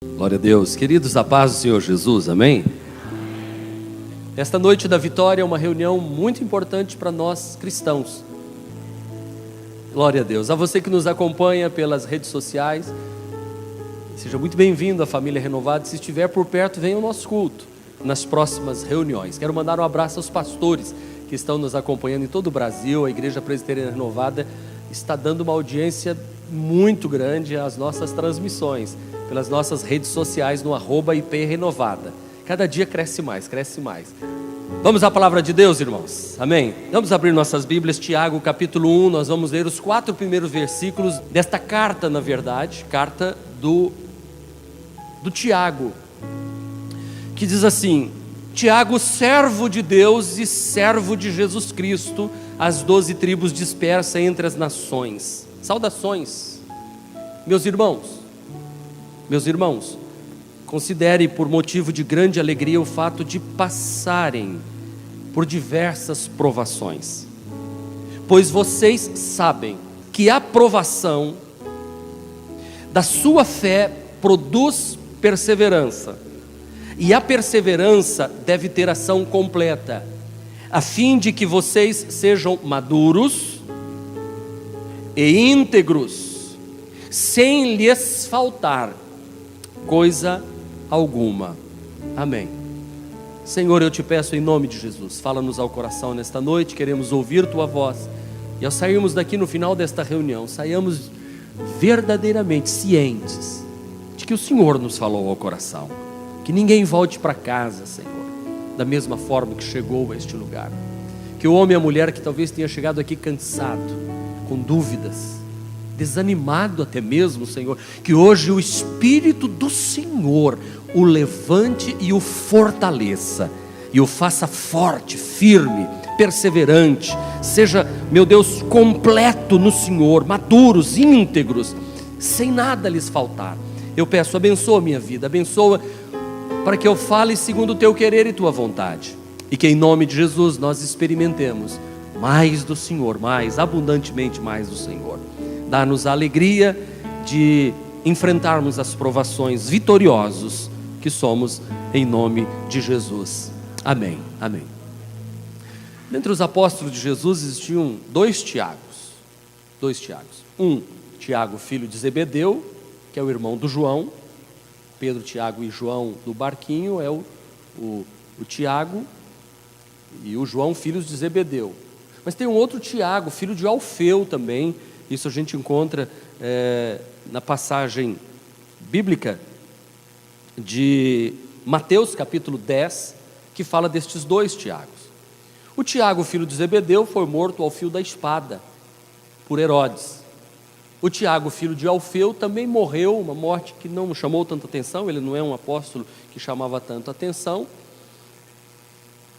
Glória a Deus. Queridos, a paz do Senhor Jesus, amém? Esta noite da vitória é uma reunião muito importante para nós cristãos. Glória a Deus. A você que nos acompanha pelas redes sociais, seja muito bem-vindo à família Renovada. Se estiver por perto, venha ao nosso culto nas próximas reuniões. Quero mandar um abraço aos pastores que estão nos acompanhando em todo o Brasil. A Igreja Presbiteriana Renovada está dando uma audiência muito grande às nossas transmissões pelas nossas redes sociais no @IPRenovada. Cada dia cresce mais, cresce mais. Vamos à palavra de Deus, irmãos, amém? Vamos abrir nossas Bíblias, Tiago capítulo 1, nós vamos ler os 4 primeiros versículos desta carta, na verdade, carta do Tiago, que diz assim: Tiago, servo de Deus e servo de Jesus Cristo, às 12 tribos dispersas entre as nações. Saudações, meus irmãos, considere por motivo de grande alegria o fato de passarem por diversas provações, pois vocês sabem que a provação da sua fé produz perseverança, e a perseverança deve ter ação completa, a fim de que vocês sejam maduros e íntegros, sem lhes faltar coisa alguma. Amém. Senhor, eu te peço em nome de Jesus, fala-nos ao coração nesta noite, queremos ouvir tua voz, e ao sairmos daqui no final desta reunião, saiamos verdadeiramente cientes de que o Senhor nos falou ao coração, que ninguém volte para casa, Senhor, da mesma forma que chegou a este lugar, que o homem e a mulher que talvez tenha chegado aqui cansado, com dúvidas, desanimado até mesmo, Senhor, que hoje o Espírito do Senhor o levante e o fortaleça, e o faça forte, firme, perseverante, seja, meu Deus, completo no Senhor, maduros, íntegros, sem nada lhes faltar. Eu peço, abençoa a minha vida, abençoa para que eu fale segundo o teu querer e tua vontade, e que em nome de Jesus nós experimentemos mais do Senhor, mais abundantemente mais do Senhor. Dá-nos a alegria de enfrentarmos as provações, vitoriosos que somos, em nome de Jesus. Amém, amém. Dentre os apóstolos de Jesus existiam dois Tiagos. Tiago, filho de Zebedeu, que é o irmão do João. Pedro, Tiago e João do barquinho é o Tiago e o João, filhos de Zebedeu. Mas tem um outro Tiago, filho de Alfeu também. Isso a gente encontra na passagem bíblica de Mateus capítulo 10, que fala destes dois Tiagos. O Tiago, filho de Zebedeu, foi morto ao fio da espada por Herodes. O Tiago, filho de Alfeu, também morreu, uma morte que não chamou tanta atenção, ele não é um apóstolo que chamava tanto atenção.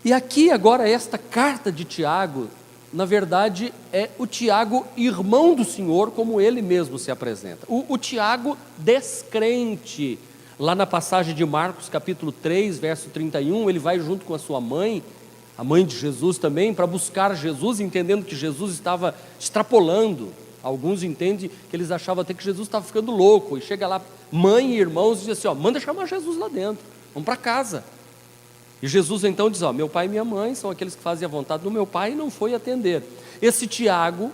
E aqui agora esta carta de Tiago, na verdade é o Tiago, irmão do Senhor, como ele mesmo se apresenta. O Tiago descrente, lá na passagem de Marcos capítulo 3, verso 31, ele vai junto com a sua mãe, a mãe de Jesus também, para buscar Jesus, entendendo que Jesus estava extrapolando. Alguns entendem que eles achavam até que Jesus estava ficando louco, e chega lá, mãe e irmãos, e diz assim, manda chamar Jesus lá dentro, vamos para casa. E Jesus então diz, meu pai e minha mãe são aqueles que fazem a vontade do meu pai, e não foi atender. Esse Tiago,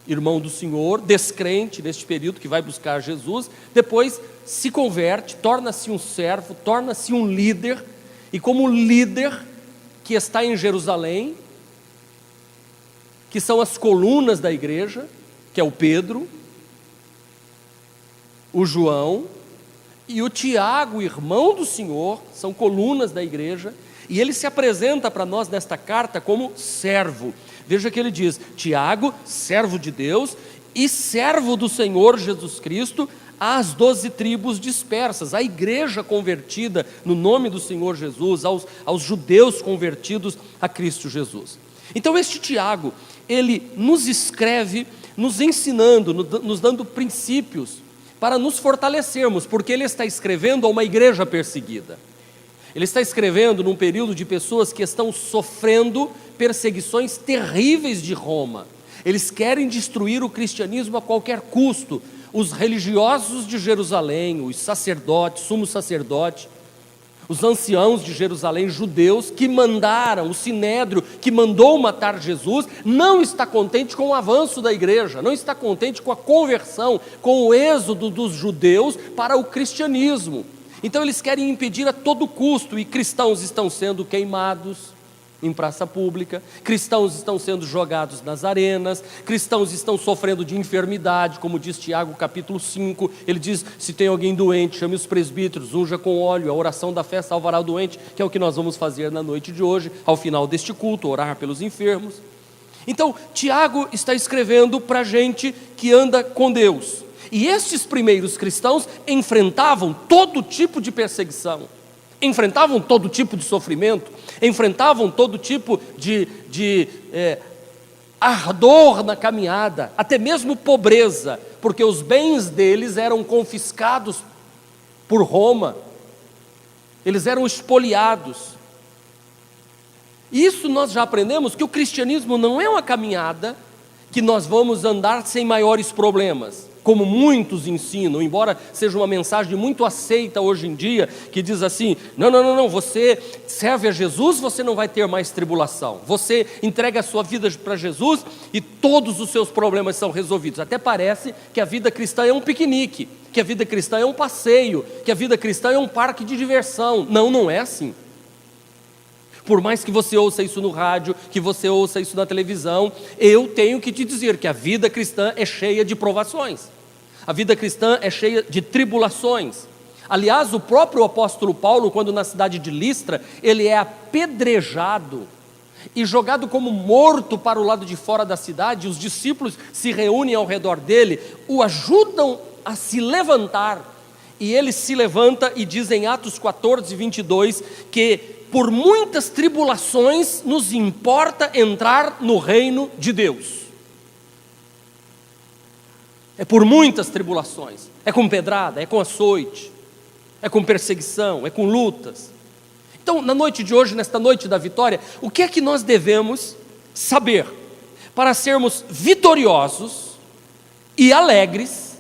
irmão do Senhor, descrente neste período, que vai buscar Jesus, depois se converte, torna-se um servo, torna-se um líder, e como líder que está em Jerusalém, que são as colunas da igreja, que é o Pedro, o João e o Tiago, irmão do Senhor, são colunas da igreja, e ele se apresenta para nós nesta carta como servo. Veja que ele diz, Tiago, servo de Deus e servo do Senhor Jesus Cristo, às 12 tribos dispersas, a igreja convertida no nome do Senhor Jesus, aos judeus convertidos a Cristo Jesus. Então este Tiago, ele nos escreve, nos ensinando, nos dando princípios para nos fortalecermos, porque ele está escrevendo a uma igreja perseguida. Ele está escrevendo num período de pessoas que estão sofrendo perseguições terríveis de Roma. Eles querem destruir o cristianismo a qualquer custo, os religiosos de Jerusalém, os sacerdotes, sumo sacerdote, os anciãos de Jerusalém, judeus, que mandaram, o sinédrio que mandou matar Jesus, não está contente com o avanço da igreja, não está contente com a conversão, com o êxodo dos judeus para o cristianismo. Então eles querem impedir a todo custo, e cristãos estão sendo queimados em praça pública, cristãos estão sendo jogados nas arenas, cristãos estão sofrendo de enfermidade, como diz Tiago capítulo 5, ele diz, se tem alguém doente, chame os presbíteros, unja com óleo, a oração da fé salvará o doente, que é o que nós vamos fazer na noite de hoje, ao final deste culto, orar pelos enfermos. Então, Tiago está escrevendo para gente que anda com Deus, e estes primeiros cristãos enfrentavam todo tipo de perseguição, enfrentavam todo tipo de sofrimento, enfrentavam todo tipo de ardor na caminhada, até mesmo pobreza, porque os bens deles eram confiscados por Roma, eles eram espoliados. Isso nós já aprendemos, que o cristianismo não é uma caminhada que nós vamos andar sem maiores problemas, como muitos ensinam, embora seja uma mensagem muito aceita hoje em dia, que diz assim, não, você serve a Jesus, você não vai ter mais tribulação, você entrega a sua vida para Jesus e todos os seus problemas são resolvidos. Até parece que a vida cristã é um piquenique, que a vida cristã é um passeio, que a vida cristã é um parque de diversão. Não é assim. Por mais que você ouça isso no rádio, que você ouça isso na televisão, eu tenho que te dizer que a vida cristã é cheia de provações. A vida cristã é cheia de tribulações. Aliás, o próprio apóstolo Paulo, quando na cidade de Listra, ele é apedrejado e jogado como morto para o lado de fora da cidade, os discípulos se reúnem ao redor dele, o ajudam a se levantar, e ele se levanta e diz em Atos 14, 22, que por muitas tribulações nos importa entrar no reino de Deus. É por muitas tribulações, é com pedrada, é com açoite, é com perseguição, é com lutas. Então, na noite de hoje, nesta noite da vitória, o que é que nós devemos saber para sermos vitoriosos e alegres,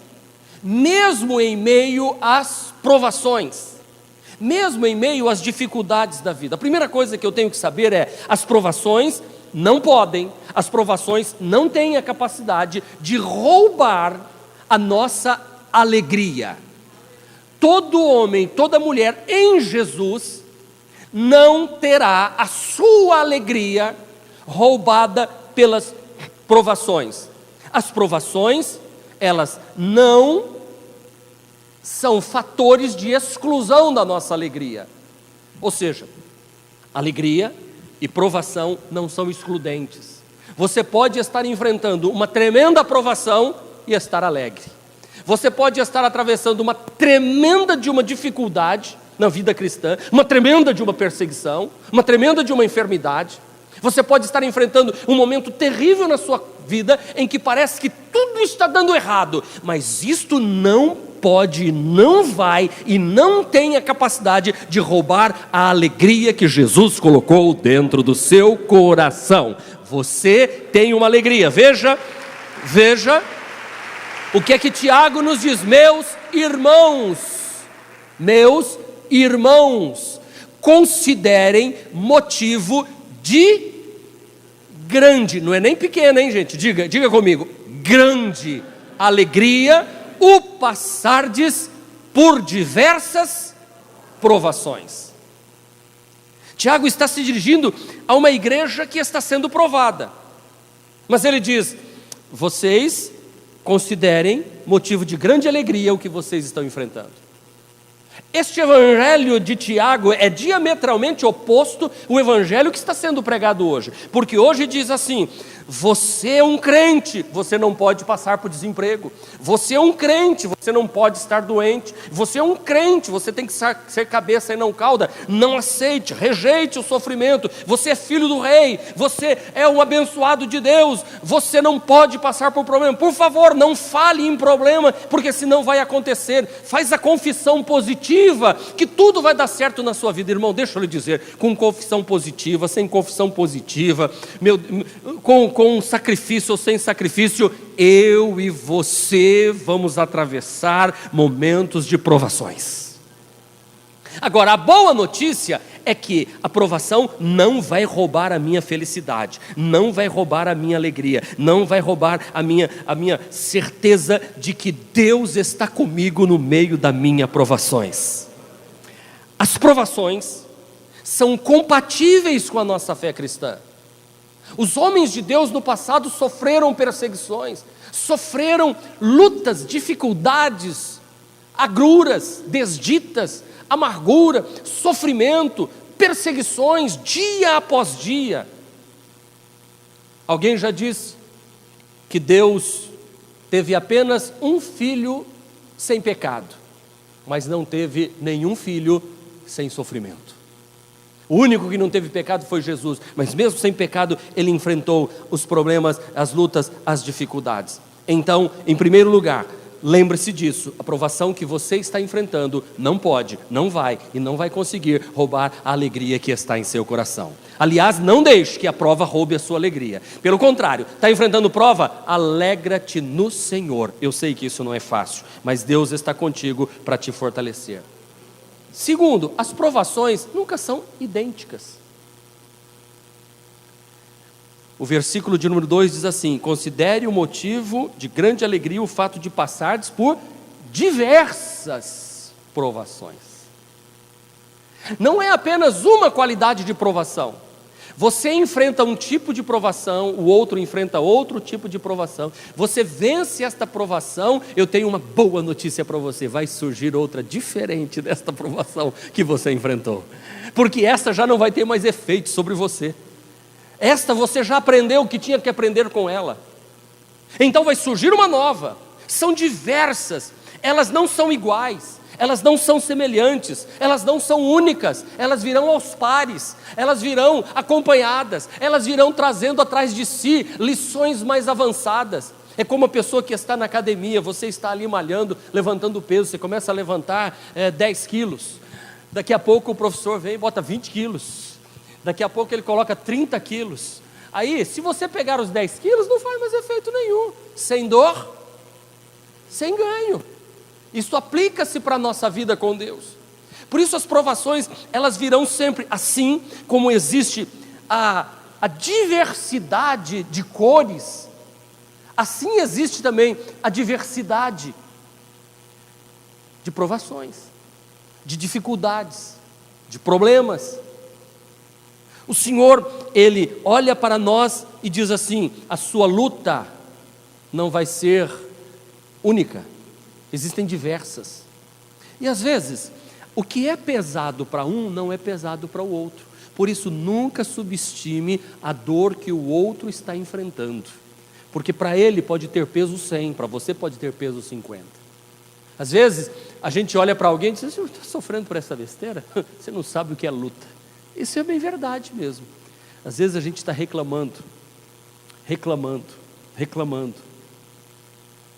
mesmo em meio às provações, mesmo em meio às dificuldades da vida? A primeira coisa que eu tenho que saber é, as provações não podem, as provações não têm a capacidade de roubar a nossa alegria. Todo homem, toda mulher em Jesus não terá a sua alegria roubada pelas provações. As provações, elas não são fatores de exclusão da nossa alegria. Ou seja, alegria e provação não são excludentes. Você pode estar enfrentando uma tremenda provação e estar alegre. Você pode estar atravessando uma tremenda de uma dificuldade na vida cristã, uma tremenda de uma perseguição, uma tremenda de uma enfermidade. Você pode estar enfrentando um momento terrível na sua vida, em que parece que tudo está dando errado, mas isto não pode, não vai e não tem a capacidade de roubar a alegria que Jesus colocou dentro do seu coração. Você tem uma alegria. Veja o que é que Tiago nos diz: meus irmãos, considerem motivo de grande, não é nem pequena, hein, gente? Diga comigo, grande alegria o passardes por diversas provações. Tiago está se dirigindo a uma igreja que está sendo provada, mas ele diz: vocês considerem motivo de grande alegria o que vocês estão enfrentando. Este evangelho de Tiago é diametralmente oposto ao evangelho que está sendo pregado hoje, porque hoje diz assim: você é um crente, você não pode passar por desemprego. Você é um crente, você não pode estar doente. Você é um crente, você tem que ser cabeça e não cauda. Não aceite, rejeite o sofrimento. Você é filho do rei, você é um abençoado de Deus. Você não pode passar por problema. Por favor, não fale em problema, porque senão vai acontecer. Faz a confissão positiva positiva, que tudo vai dar certo na sua vida. Irmão, deixa eu lhe dizer, com confissão positiva, sem confissão positiva, com sacrifício ou sem sacrifício, eu e você vamos atravessar momentos de provações. Agora, a boa notícia é que a provação não vai roubar a minha felicidade, não vai roubar a minha alegria, não vai roubar a minha certeza de que Deus está comigo no meio das minhas provações. As provações são compatíveis com a nossa fé cristã. Os homens de Deus no passado sofreram perseguições, sofreram lutas, dificuldades, agruras, desditas, amargura, sofrimento, perseguições, dia após dia. Alguém já disse que Deus teve apenas um filho sem pecado, mas não teve nenhum filho sem sofrimento. O único que não teve pecado foi Jesus, mas mesmo sem pecado, ele enfrentou os problemas, as lutas, as dificuldades. Então, em primeiro lugar, lembre-se disso, a provação que você está enfrentando não pode, não vai e não vai conseguir roubar a alegria que está em seu coração. Aliás, não deixe que a prova roube a sua alegria. Pelo contrário, está enfrentando prova? Alegra-te no Senhor. Eu sei que isso não é fácil, mas Deus está contigo para te fortalecer. Segundo, as provações nunca são idênticas. O versículo de número 2 diz assim: considere o motivo de grande alegria o fato de passardes por diversas provações. Não é apenas uma qualidade de provação. Você enfrenta um tipo de provação, o outro enfrenta outro tipo de provação. Você vence esta provação, eu tenho uma boa notícia para você: vai surgir outra diferente desta provação que você enfrentou. Porque essa já não vai ter mais efeito sobre você. Esta você já aprendeu o que tinha que aprender com ela. Então vai surgir uma nova. São diversas, elas não são iguais, elas não são semelhantes, elas não são únicas, elas virão aos pares, elas virão acompanhadas, elas virão trazendo atrás de si lições mais avançadas. É como a pessoa que está na academia, você está ali malhando, levantando peso, você começa a levantar 10 quilos, daqui a pouco o professor vem e bota 20 quilos, daqui a pouco ele coloca 30 quilos, aí se você pegar os 10 quilos não faz mais efeito nenhum, sem dor, sem ganho. Isso aplica-se para a nossa vida com Deus. Por isso as provações, elas virão sempre, assim como existe a diversidade de cores, assim existe também a diversidade de provações, de dificuldades, de problemas. O Senhor, Ele olha para nós e diz assim: a sua luta não vai ser única, existem diversas. E às vezes, o que é pesado para um não é pesado para o outro. Por isso, nunca subestime a dor que o outro está enfrentando. Porque para ele pode ter peso 100, para você pode ter peso 50. Às vezes, a gente olha para alguém e diz: você está sofrendo por essa besteira? Você não sabe o que é luta. Isso é bem verdade mesmo. Às vezes a gente está reclamando.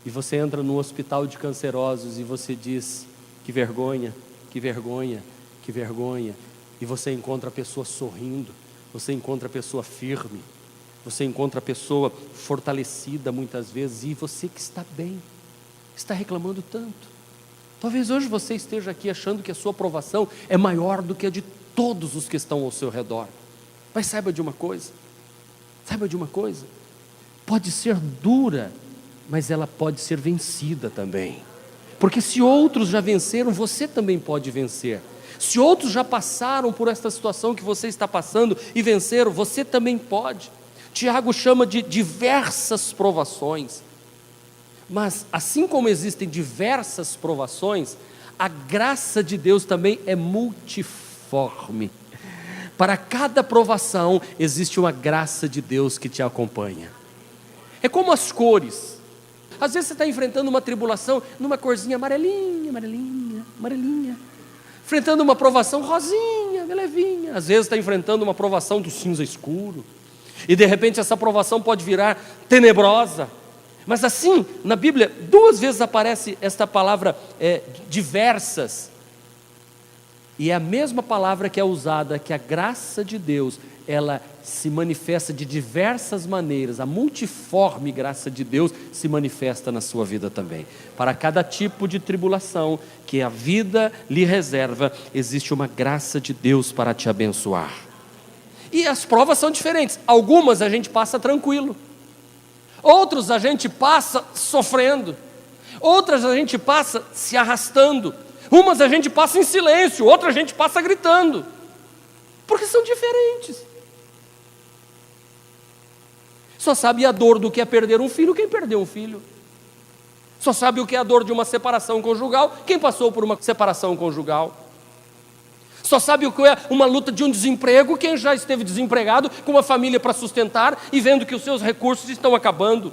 E você entra num hospital de cancerosos e você diz: que vergonha, que vergonha, que vergonha. E você encontra a pessoa sorrindo, você encontra a pessoa firme, você encontra a pessoa fortalecida muitas vezes, e você que está bem, está reclamando tanto. Talvez hoje você esteja aqui achando que a sua provação é maior do que a de todos os que estão ao seu redor. Mas saiba de uma coisa, pode ser dura, mas ela pode ser vencida também. Porque se outros já venceram, você também pode vencer. Se outros já passaram por esta situação que você está passando e venceram, você também pode. Tiago chama de diversas provações. Mas assim como existem diversas provações, a graça de Deus também é multiforme. Para cada provação existe uma graça de Deus que te acompanha. É como as cores. Às vezes você está enfrentando uma tribulação numa corzinha amarelinha, enfrentando uma provação rosinha, levinha. Às vezes está enfrentando uma provação do cinza escuro, e de repente essa provação pode virar tenebrosa. Mas assim, na Bíblia, 2 vezes aparece esta palavra diversas. E é a mesma palavra que é usada, que a graça de Deus, ela se manifesta de diversas maneiras. A multiforme graça de Deus se manifesta na sua vida também. Para cada tipo de tribulação que a vida lhe reserva, existe uma graça de Deus para te abençoar. E as provas são diferentes. Algumas a gente passa tranquilo. Outros a gente passa sofrendo. Outras a gente passa se arrastando. Umas a gente passa em silêncio, outras a gente passa gritando. Porque são diferentes. Só sabe a dor do que é perder um filho quem perdeu um filho. Só sabe o que é a dor de uma separação conjugal quem passou por uma separação conjugal. Só sabe o que é uma luta de um desemprego quem já esteve desempregado, com uma família para sustentar e vendo que os seus recursos estão acabando.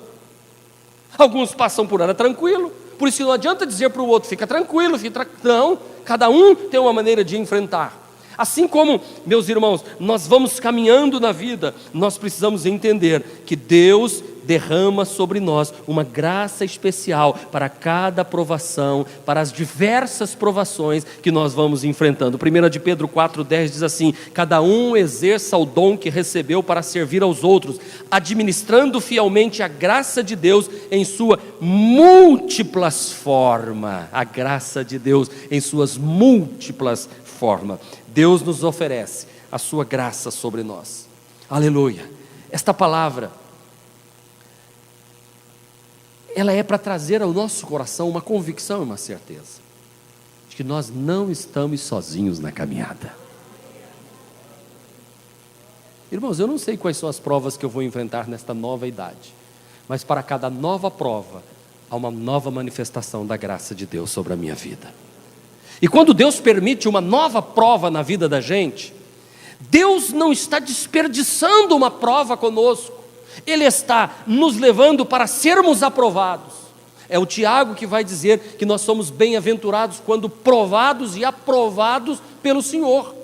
Alguns passam por ano tranquilo, por isso não adianta dizer para o outro, fica tranquilo, não, cada um tem uma maneira de enfrentar. Assim como, meus irmãos, nós vamos caminhando na vida, nós precisamos entender que Deus derrama sobre nós uma graça especial para cada provação, para as diversas provações que nós vamos enfrentando. 1 de Pedro 4,10 diz assim: cada um exerça o dom que recebeu para servir aos outros, administrando fielmente a graça de Deus em sua múltiplas formas. A graça de Deus em suas múltiplas formas. Deus nos oferece a sua graça sobre nós. Aleluia. Esta palavra, ela é para trazer ao nosso coração uma convicção e uma certeza de que nós não estamos sozinhos na caminhada. Irmãos, eu não sei quais são as provas que eu vou enfrentar nesta nova idade, mas para cada nova prova, há uma nova manifestação da graça de Deus sobre a minha vida. E quando Deus permite uma nova prova na vida da gente, Deus não está desperdiçando uma prova conosco, Ele está nos levando para sermos aprovados. É o Tiago que vai dizer que nós somos bem-aventurados quando provados e aprovados pelo Senhor.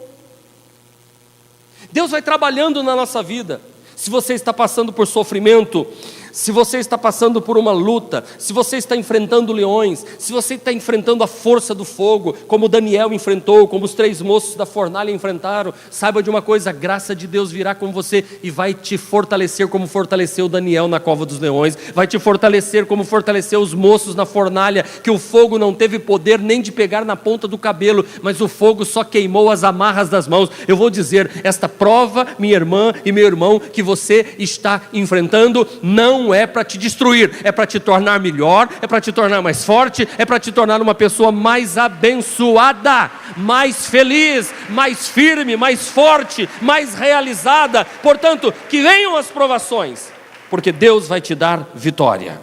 Deus vai trabalhando na nossa vida. Se você está passando por sofrimento, se você está passando por uma luta, se você está enfrentando leões, se você está enfrentando a força do fogo, como Daniel enfrentou, como os 3 moços da fornalha enfrentaram, saiba de uma coisa: a graça de Deus virá com você e vai te fortalecer como fortaleceu Daniel na cova dos leões, vai te fortalecer como fortaleceu os moços na fornalha, que o fogo não teve poder nem de pegar na ponta do cabelo, mas o fogo só queimou as amarras das mãos. Eu vou dizer, esta prova, minha irmã e meu irmão, que você está enfrentando, não é para te destruir, é para te tornar melhor, é para te tornar mais forte, é para te tornar uma pessoa mais abençoada, mais feliz, mais firme, mais forte, mais realizada. Portanto, que venham as provações, porque Deus vai te dar vitória.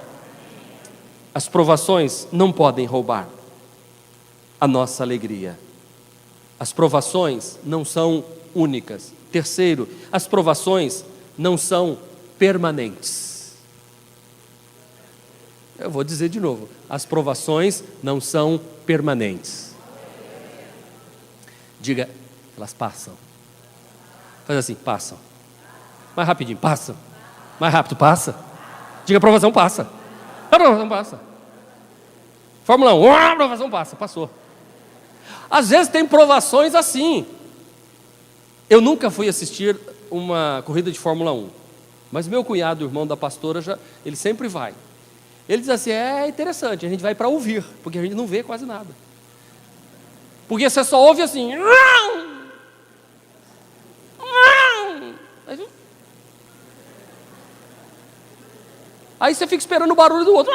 As provações não podem roubar a nossa alegria. As provações não são únicas. Terceiro, as provações não são permanentes. Eu vou dizer de novo, as provações não são permanentes. Diga, elas passam. Faz assim, passam. Mais rapidinho, passam. Mais rápido, passa. Diga, a provação passa. A provação passa. Fórmula 1, a provação passa, passou. Às vezes tem provações assim. Eu nunca fui assistir uma corrida de Fórmula 1, mas meu cunhado, o irmão da pastora, ele sempre vai. Ele diz assim, é interessante, a gente vai para ouvir, porque a gente não vê quase nada. Porque você só ouve assim. Aí você fica esperando o barulho do outro.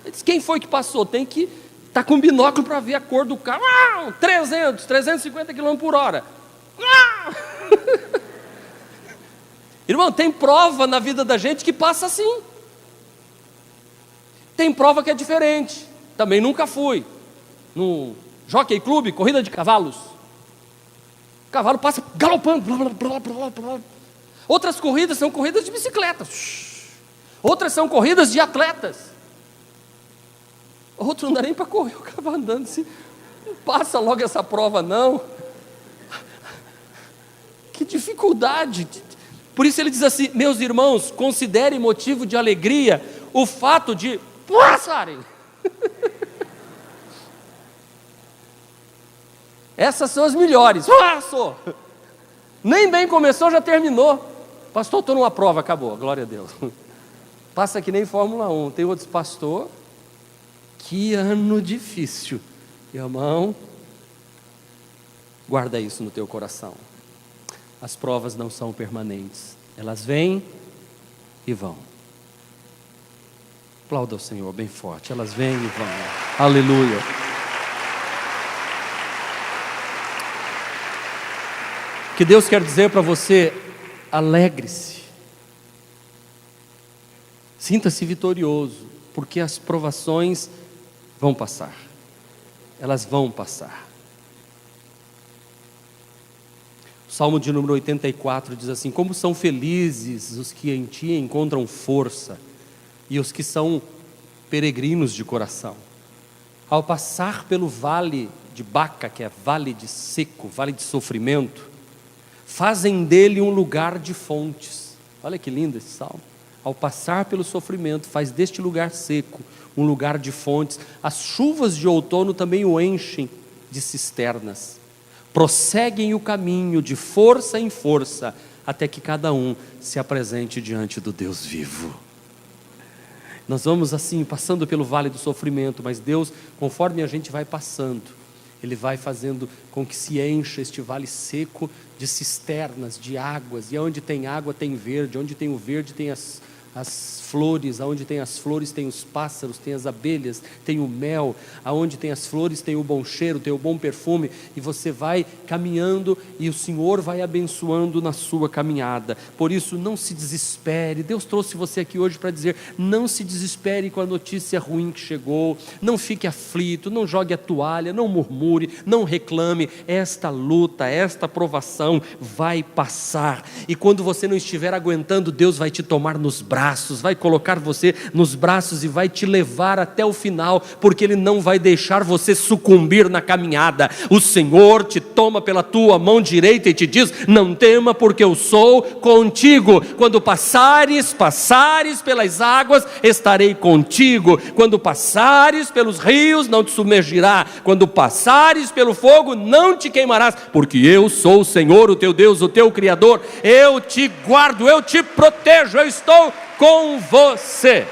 Ele diz, quem foi que passou? Tem que estar com binóculo para ver a cor do carro. 350 km por hora. Irmão, tem prova na vida da gente que passa assim. Tem prova que é diferente. Também nunca fui no Jockey Club, corrida de cavalos. O cavalo passa galopando. Blá, blá, blá, blá. Outras corridas são corridas de bicicletas. Outras são corridas de atletas. Outro não dá nem para correr, o cavalo andando assim. Não passa logo essa prova não. Que dificuldade. Por isso ele diz assim, meus irmãos, considerem motivo de alegria o fato de passarem. Essas são as melhores. Sou. Nem bem começou, já terminou. Pastor, estou numa prova, acabou, glória a Deus. Passa que nem Fórmula 1. Tem outros, pastor, que ano difícil. Irmão, guarda isso no teu coração. As provas não são permanentes. Elas vêm e vão. Aplauda o Senhor bem forte. Elas vêm e vão. Aleluia. O que Deus quer dizer para você: alegre-se. Sinta-se vitorioso, porque as provações vão passar. Elas vão passar. O Salmo de número 84 diz assim: como são felizes os que em ti encontram força, e os que são peregrinos de coração. Ao passar pelo vale de Baca, que é vale de seco, vale de sofrimento, fazem dele um lugar de fontes. Olha que lindo esse salmo. Ao passar pelo sofrimento, faz deste lugar seco um lugar de fontes. As chuvas de outono também o enchem de cisternas. Prosseguem o caminho de força em força, até que cada um se apresente diante do Deus vivo. Nós vamos assim, passando pelo vale do sofrimento, mas Deus, conforme a gente vai passando, Ele vai fazendo com que se encha este vale seco de cisternas, de águas, e onde tem água tem verde, onde tem o verde tem as flores, aonde tem as flores tem os pássaros, tem as abelhas, tem o mel, aonde tem as flores tem o bom cheiro, tem o bom perfume, e você vai caminhando e o Senhor vai abençoando na sua caminhada. Por isso não se desespere. Deus trouxe você aqui hoje para dizer: não se desespere com a notícia ruim que chegou, não fique aflito, não jogue a toalha, não murmure, não reclame. Esta luta, esta provação vai passar, e quando você não estiver aguentando, Deus vai te tomar nos braços, vai colocar você nos braços e vai te levar até o final, porque Ele não vai deixar você sucumbir na caminhada. O Senhor te toma pela tua mão direita e te diz: não tema, porque eu sou contigo. Quando passares pelas águas, estarei contigo. Quando passares pelos rios, não te submergirá. Quando passares pelo fogo, não te queimarás, porque eu sou o Senhor, o teu Deus, o teu Criador. Eu te guardo, eu te protejo, eu estou com você.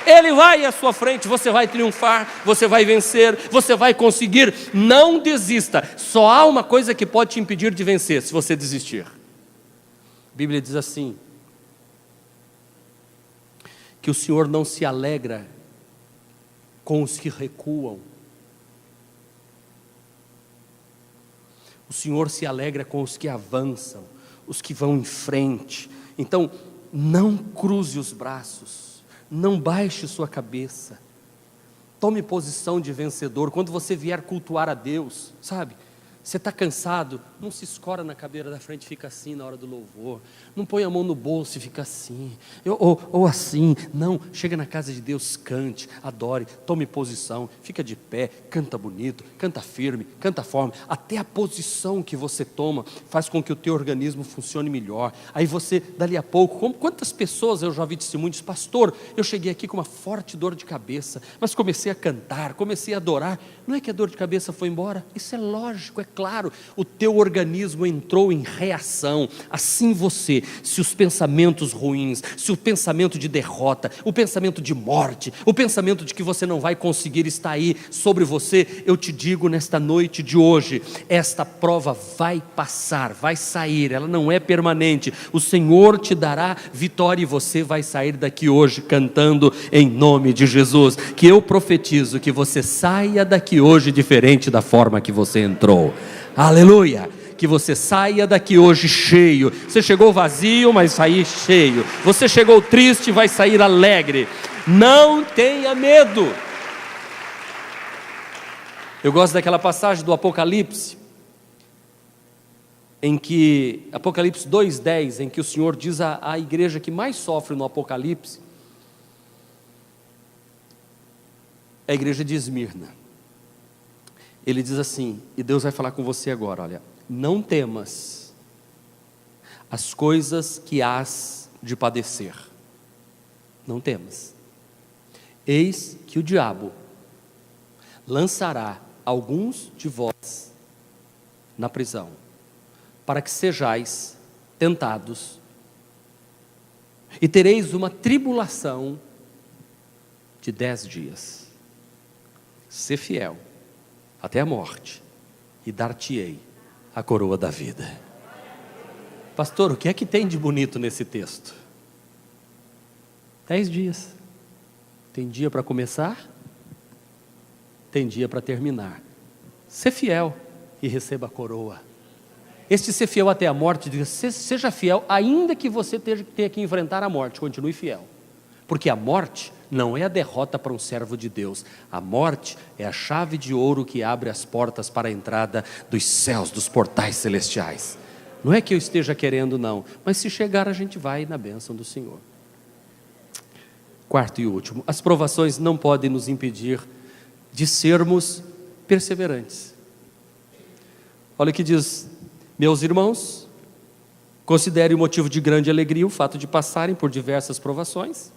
Ele vai à sua frente, você vai triunfar, você vai vencer, você vai conseguir. Não desista. Só há uma coisa que pode te impedir de vencer: se você desistir. A Bíblia diz assim, que o Senhor não se alegra com os que recuam. O Senhor se alegra com os que avançam, os que vão em frente. Então, não cruze os braços, não baixe sua cabeça, tome posição de vencedor. Quando você vier cultuar a Deus, sabe, você está cansado, não se escora na cadeira da frente e fica assim na hora do louvor, não põe a mão no bolso e fica assim, ou assim, não, chega na casa de Deus, cante, adore, tome posição, fica de pé, canta bonito, canta firme, canta forte. Até a posição que você toma faz com que o teu organismo funcione melhor. Aí você, dali a pouco, quantas pessoas eu já vi testemunhos: pastor, eu cheguei aqui com uma forte dor de cabeça, mas comecei a cantar, comecei a adorar. Não é que a dor de cabeça foi embora? Isso é lógico, é claro, o teu organismo entrou em reação. Assim você, se os pensamentos ruins, se o pensamento de derrota, o pensamento de morte, o pensamento de que você não vai conseguir está aí sobre você, eu te digo nesta noite de hoje, esta prova vai passar, vai sair, ela não é permanente. O Senhor te dará vitória e você vai sair daqui hoje cantando em nome de Jesus. Que eu profetizo que você saia daqui hoje diferente da forma que você entrou. Aleluia! Que você saia daqui hoje cheio. Você chegou vazio, mas sair cheio. Você chegou triste, vai sair alegre. Não tenha medo. Eu gosto daquela passagem do Apocalipse, em que, Apocalipse 2:10, em que o Senhor diz à igreja que mais sofre no Apocalipse, é a igreja de Esmirna. Ele diz assim, e Deus vai falar com você agora, olha: não temas as coisas que hás de padecer. Não temas. Eis que o diabo lançará alguns de vós na prisão, para que sejais tentados, e tereis uma tribulação de 10 dias. Sê fiel até a morte, e dar-te-ei a coroa da vida. Pastor, o que é que tem de bonito nesse texto? 10 dias. Tem dia para começar, tem dia para terminar. Sê fiel e receba a coroa. Este ser fiel até a morte, seja fiel, ainda que você tenha que enfrentar a morte, continue fiel. Porque a morte não é a derrota para um servo de Deus. A morte é a chave de ouro que abre as portas para a entrada dos céus, dos portais celestiais. Não é que eu esteja querendo, não, mas se chegar a gente vai na bênção do Senhor. Quarto e último, as provações não podem nos impedir de sermos perseverantes. Olha o que diz: meus irmãos, considere o motivo de grande alegria o fato de passarem por diversas provações,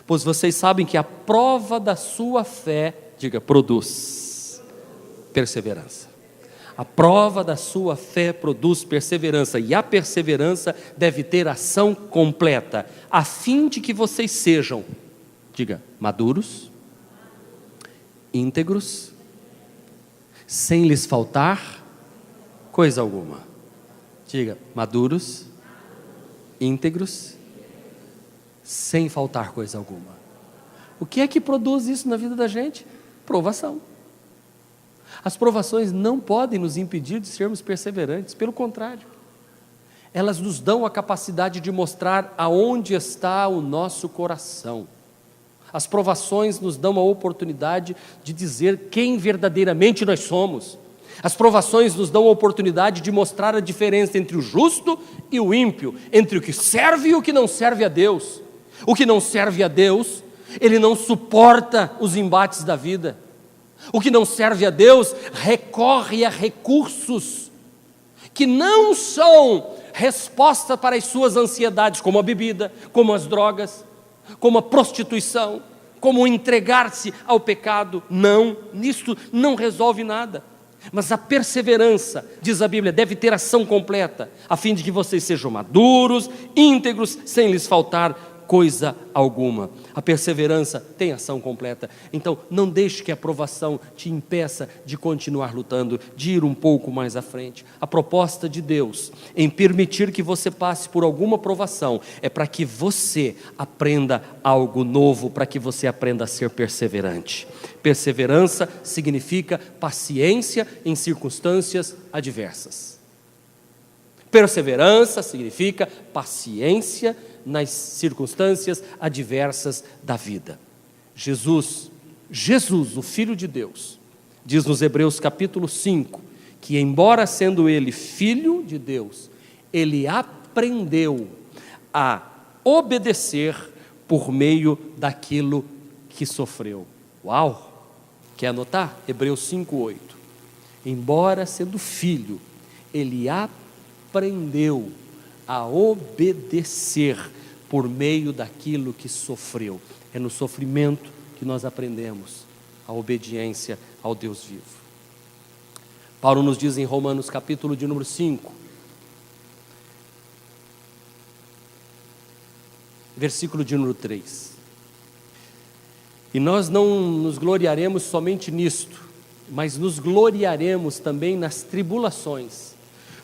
pois vocês sabem que a prova da sua fé, diga, produz perseverança. A prova da sua fé produz perseverança, e a perseverança deve ter ação completa, a fim de que vocês sejam, diga, maduros, íntegros, sem lhes faltar coisa alguma. Diga, maduros, íntegros, sem faltar coisa alguma. O que é que produz isso na vida da gente? Provação. As provações não podem nos impedir de sermos perseverantes, pelo contrário, elas nos dão a capacidade de mostrar aonde está o nosso coração. As provações nos dão a oportunidade de dizer quem verdadeiramente nós somos. As provações nos dão a oportunidade de mostrar a diferença entre o justo e o ímpio, entre o que serve e o que não serve a Deus. O que não serve a Deus, ele não suporta os embates da vida. O que não serve a Deus recorre a recursos que não são resposta para as suas ansiedades, como a bebida, como as drogas, como a prostituição, como entregar-se ao pecado. Não, nisto não resolve nada. Mas a perseverança, diz a Bíblia, deve ter ação completa, a fim de que vocês sejam maduros, íntegros, sem lhes faltar coisa alguma. A perseverança tem ação completa. Então não deixe que a provação te impeça de continuar lutando, de ir um pouco mais à frente. A proposta de Deus em permitir que você passe por alguma provação é para que você aprenda algo novo, para que você aprenda a ser perseverante. Perseverança significa paciência em circunstâncias adversas. Perseverança significa paciência nas circunstâncias adversas da vida. Jesus, o Filho de Deus, diz nos Hebreus capítulo 5, que embora sendo ele Filho de Deus, ele aprendeu a obedecer por meio daquilo que sofreu. Uau! Quer anotar? Hebreus 5:8. Embora sendo filho, ele aprendeu a obedecer por meio daquilo que sofreu. É no sofrimento que nós aprendemos a obediência ao Deus vivo. Paulo nos diz em Romanos capítulo de número 5, versículo de número 3. E nós não nos gloriaremos somente nisto, mas nos gloriaremos também nas tribulações,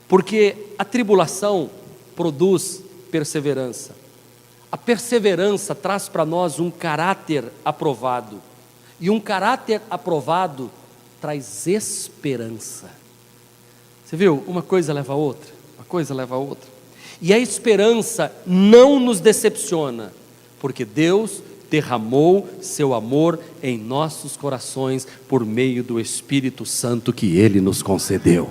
porque a tribulação produz perseverança. A perseverança traz para nós um caráter aprovado, e um caráter aprovado traz esperança. Você viu? Uma coisa leva a outra, uma coisa leva a outra. E a esperança não nos decepciona, porque Deus derramou seu amor em nossos corações por meio do Espírito Santo que Ele nos concedeu.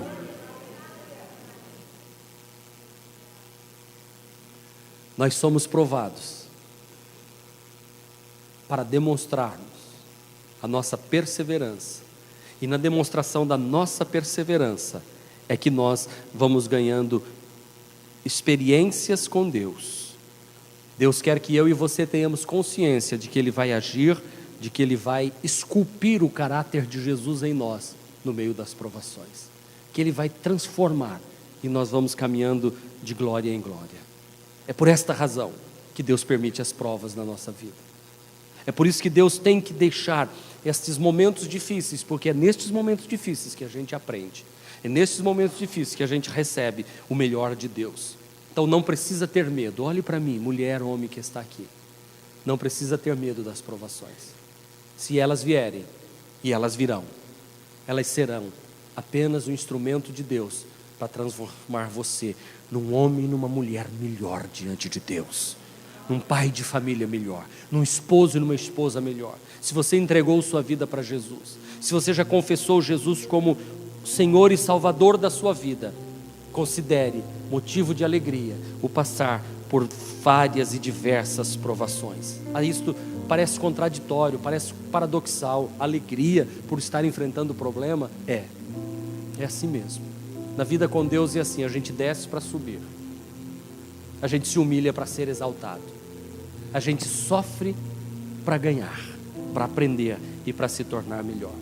Nós somos provados para demonstrarmos a nossa perseverança, e na demonstração da nossa perseverança é que nós vamos ganhando experiências com Deus. Deus quer que eu e você tenhamos consciência de que Ele vai agir, de que Ele vai esculpir o caráter de Jesus em nós, no meio das provações. que Ele vai transformar e nós vamos caminhando de glória em glória. É por esta razão que Deus permite as provas na nossa vida. É por isso que Deus tem que deixar estes momentos difíceis, porque é nestes momentos difíceis que a gente aprende. É nestes momentos difíceis que a gente recebe o melhor de Deus. Então não precisa ter medo. Olhe para mim, mulher, homem que está aqui. Não precisa ter medo das provações. Se elas vierem, e elas virão, elas serão apenas um instrumento de Deus para transformar você num homem e numa mulher melhor diante de Deus, num pai de família melhor, num esposo e numa esposa melhor. Se você entregou sua vida para Jesus, se você já confessou Jesus como Senhor e Salvador da sua vida, considere motivo de alegria o passar por várias e diversas provações. Isto parece contraditório, parece paradoxal. Alegria por estar enfrentando o problema? É assim mesmo. Na vida com Deus é assim, a gente desce para subir, a gente se humilha para ser exaltado, a gente sofre para ganhar, para aprender e para se tornar melhor.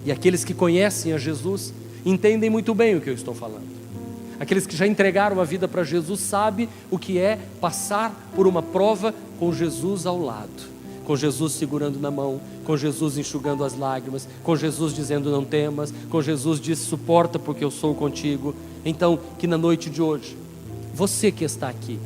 E aqueles que conhecem a Jesus entendem muito bem o que eu estou falando. Aqueles que já entregaram a vida para Jesus sabem o que é passar por uma prova com Jesus ao lado, com Jesus segurando na mão, com Jesus enxugando as lágrimas, com Jesus dizendo não temas, com Jesus diz suporta porque eu sou contigo. Então que na noite de hoje, você que está aqui,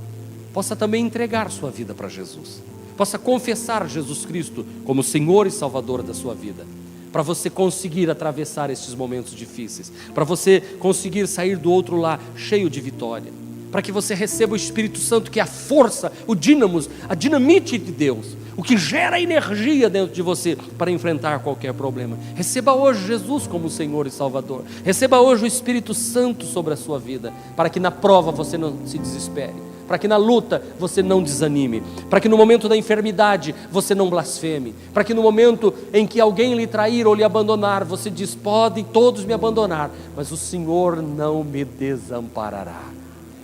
possa também entregar sua vida para Jesus, possa confessar Jesus Cristo como Senhor e Salvador da sua vida, para você conseguir atravessar estes momentos difíceis, para você conseguir sair do outro lado cheio de vitória, para que você receba o Espírito Santo, que é a força, o dínamos, a dinamite de Deus, o que gera energia dentro de você para enfrentar qualquer problema. Receba hoje Jesus como Senhor e Salvador, receba hoje o Espírito Santo sobre a sua vida, para que na prova você não se desespere, para que na luta você não desanime, para que no momento da enfermidade você não blasfeme, para que no momento em que alguém lhe trair ou lhe abandonar, você diz, podem todos me abandonar, mas o Senhor não me desamparará.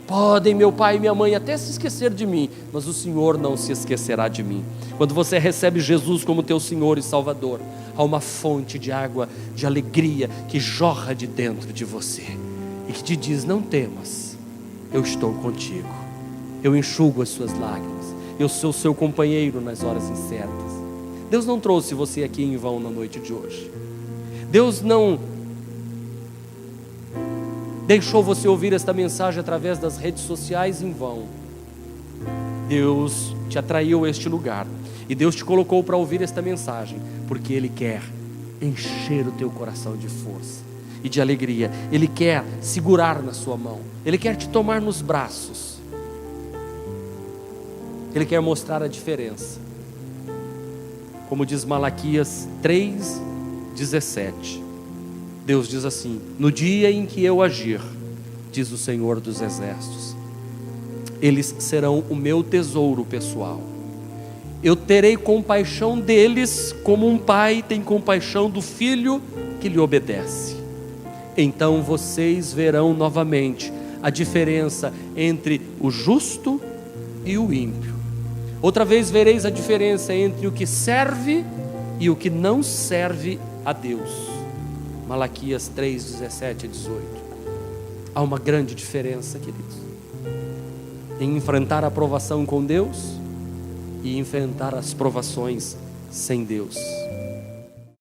Podem meu pai e minha mãe até se esquecer de mim, mas o Senhor não se esquecerá de mim. Quando você recebe Jesus como teu Senhor e Salvador, há uma fonte de água, de alegria que jorra de dentro de você e que te diz, não temas, eu estou contigo. Eu enxugo as suas lágrimas, eu sou seu companheiro nas horas incertas. Deus não trouxe você aqui em vão na noite de hoje. Deus não deixou você ouvir esta mensagem através das redes sociais em vão. Deus te atraiu a este lugar e Deus te colocou para ouvir esta mensagem, porque Ele quer encher o teu coração de força e de alegria. Ele quer segurar na sua mão, Ele quer te tomar nos braços, Ele quer mostrar a diferença. Como diz Malaquias 3:17, Deus diz assim, no dia em que eu agir, diz o Senhor dos Exércitos, eles serão o meu tesouro pessoal. Eu terei compaixão deles como um pai tem compaixão do filho que lhe obedece. Então vocês verão novamente a diferença entre o justo e o ímpio. Outra vez vereis a diferença entre o que serve e o que não serve a Deus. Malaquias 3:17-18. Há uma grande diferença, queridos, em enfrentar a provação com Deus e enfrentar as provações sem Deus.